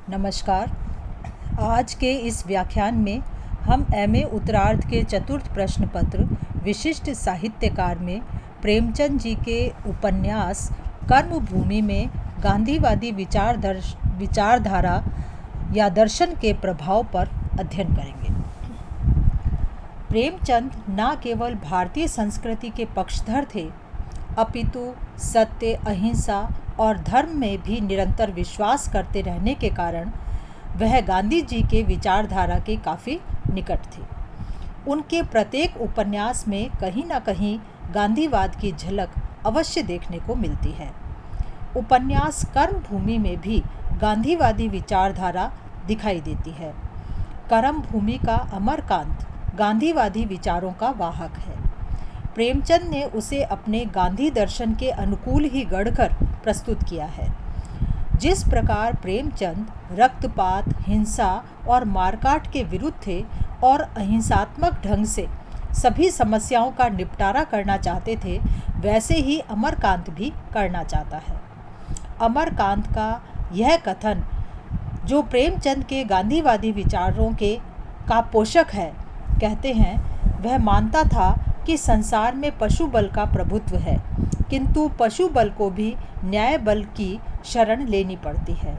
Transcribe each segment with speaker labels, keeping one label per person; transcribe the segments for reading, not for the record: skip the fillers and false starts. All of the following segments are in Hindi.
Speaker 1: नमस्कार। आज के इस व्याख्यान में हम एमए उत्तरार्ध के चतुर्थ प्रश्न पत्र विशिष्ट साहित्यकार में प्रेमचंद जी के उपन्यास कर्मभूमि में गांधीवादी विचारधारा या दर्शन के प्रभाव पर अध्ययन करेंगे। प्रेमचंद न केवल भारतीय संस्कृति के पक्षधर थे, अपितु सत्य, अहिंसा और धर्म में भी निरंतर विश्वास करते रहने के कारण वह गांधी जी के विचारधारा के काफ़ी निकट थे। उनके प्रत्येक उपन्यास में कहीं न कहीं गांधीवाद की झलक अवश्य देखने को मिलती है। उपन्यास कर्मभूमि में भी गांधीवादी विचारधारा दिखाई देती है। कर्मभूमि का अमरकांत गांधीवादी विचारों का वाहक है। प्रेमचंद ने उसे अपने गांधी दर्शन के अनुकूल ही गढ़कर प्रस्तुत किया है। जिस प्रकार प्रेमचंद रक्तपात, हिंसा और मारकाट के विरुद्ध थे और अहिंसात्मक ढंग से सभी समस्याओं का निपटारा करना चाहते थे, वैसे ही अमरकांत भी करना चाहता है। अमरकांत का यह कथन, जो प्रेमचंद के गांधीवादी विचारों का पोषक है, कहते हैं, वह मानता था कि संसार में पशु बल का प्रभुत्व है, किंतु पशु बल को भी न्याय बल की शरण लेनी पड़ती है।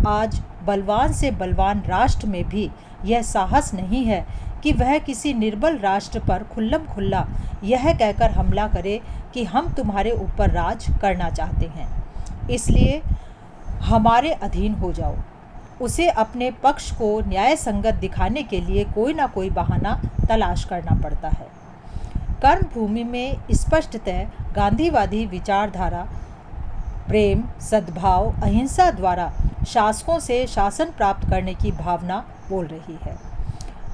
Speaker 1: आज बलवान से बलवान राष्ट्र में भी यह साहस नहीं है कि वह किसी निर्बल राष्ट्र पर खुल्लम खुल्ला यह कहकर हमला करे कि हम तुम्हारे ऊपर राज करना चाहते हैं, इसलिए हमारे अधीन हो जाओ। उसे अपने पक्ष को न्याय संगत दिखाने के लिए कोई ना कोई बहाना तलाश करना पड़ता है। कर्मभूमि में स्पष्टतः गांधीवादी विचारधारा प्रेम, सद्भाव, अहिंसा द्वारा शासकों से शासन प्राप्त करने की भावना बोल रही है।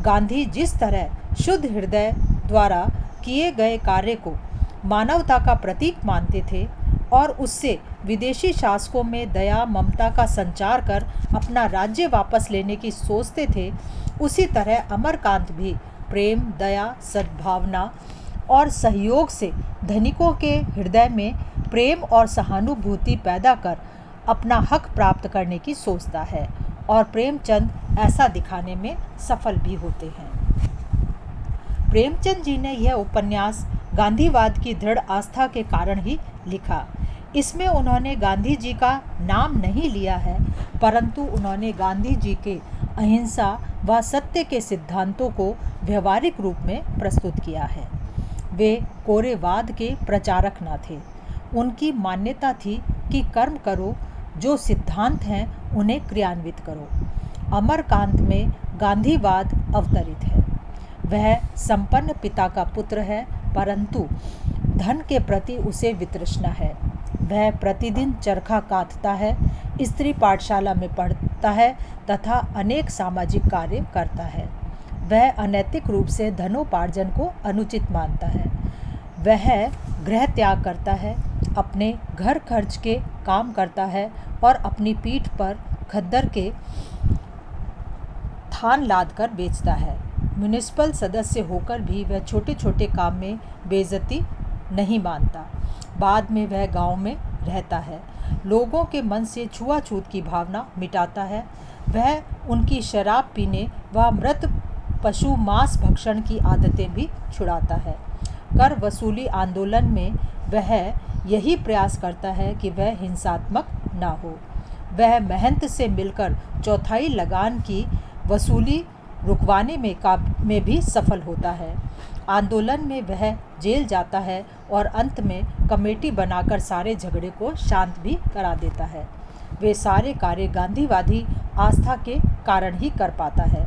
Speaker 1: गांधी जिस तरह शुद्ध हृदय द्वारा किए गए कार्य को मानवता का प्रतीक मानते थे और उससे विदेशी शासकों में दया, ममता का संचार कर अपना राज्य वापस लेने की सोचते थे, उसी तरह अमरकांत भी प्रेम, दया, सद्भावना और सहयोग से धनिकों के हृदय में प्रेम और सहानुभूति पैदा कर अपना हक प्राप्त करने की सोचता है, और प्रेमचंद ऐसा दिखाने में सफल भी होते हैं। प्रेमचंद जी ने यह उपन्यास गांधीवाद की दृढ़ आस्था के कारण ही लिखा। इसमें उन्होंने गांधी जी का नाम नहीं लिया है, परंतु उन्होंने गांधी जी के अहिंसा व सत्य के सिद्धांतों को व्यवहारिक रूप में प्रस्तुत किया है। वे कोरेवाद के प्रचारक न थे। उनकी मान्यता थी कि कर्म करो, जो सिद्धांत हैं उन्हें क्रियान्वित करो। अमरकांत में गांधीवाद अवतरित है। वह संपन्न पिता का पुत्र है, परंतु धन के प्रति उसे वितृष्णा है। वह प्रतिदिन चरखा कातता है, स्त्री पाठशाला में पढ़ता है तथा अनेक सामाजिक कार्य करता है। वह अनैतिक रूप से धनोपार्जन को अनुचित मानता है। वह गृह त्याग करता है, अपने घर खर्च के काम करता है और अपनी पीठ पर खद्दर के थान लाद कर बेचता है। म्युनिसिपल सदस्य होकर भी वह छोटे छोटे काम में बेइज्जती नहीं मानता। बाद में वह गांव में रहता है, लोगों के मन से छुआछूत की भावना मिटाता है। वह उनकी शराब पीने व मृत पशु मांस भक्षण की आदतें भी छुड़ाता है। कर वसूली आंदोलन में वह यही प्रयास करता है कि वह हिंसात्मक ना हो। वह महंत से मिलकर चौथाई लगान की वसूली रुकवाने में भी सफल होता है। आंदोलन में वह जेल जाता है और अंत में कमेटी बनाकर सारे झगड़े को शांत भी करा देता है। वे सारे कार्य गांधीवादी आस्था के कारण ही कर पाता है।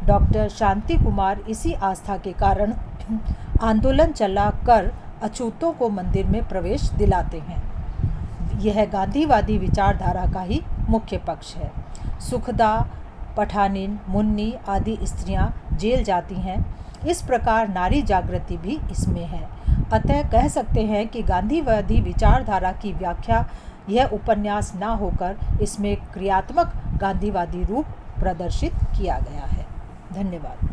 Speaker 1: डॉक्टर शांति कुमार इसी आस्था के कारण आंदोलन चला कर अछूतों को मंदिर में प्रवेश दिलाते हैं। यह गांधीवादी विचारधारा का ही मुख्य पक्ष है। सुखदा, पठानिन, मुन्नी आदि स्त्रियां जेल जाती हैं। इस प्रकार नारी जागृति भी इसमें है। अतः कह सकते हैं कि गांधीवादी विचारधारा की व्याख्या यह उपन्यास ना होकर इसमें क्रियात्मक गांधीवादी रूप प्रदर्शित किया गया है। धन्यवाद।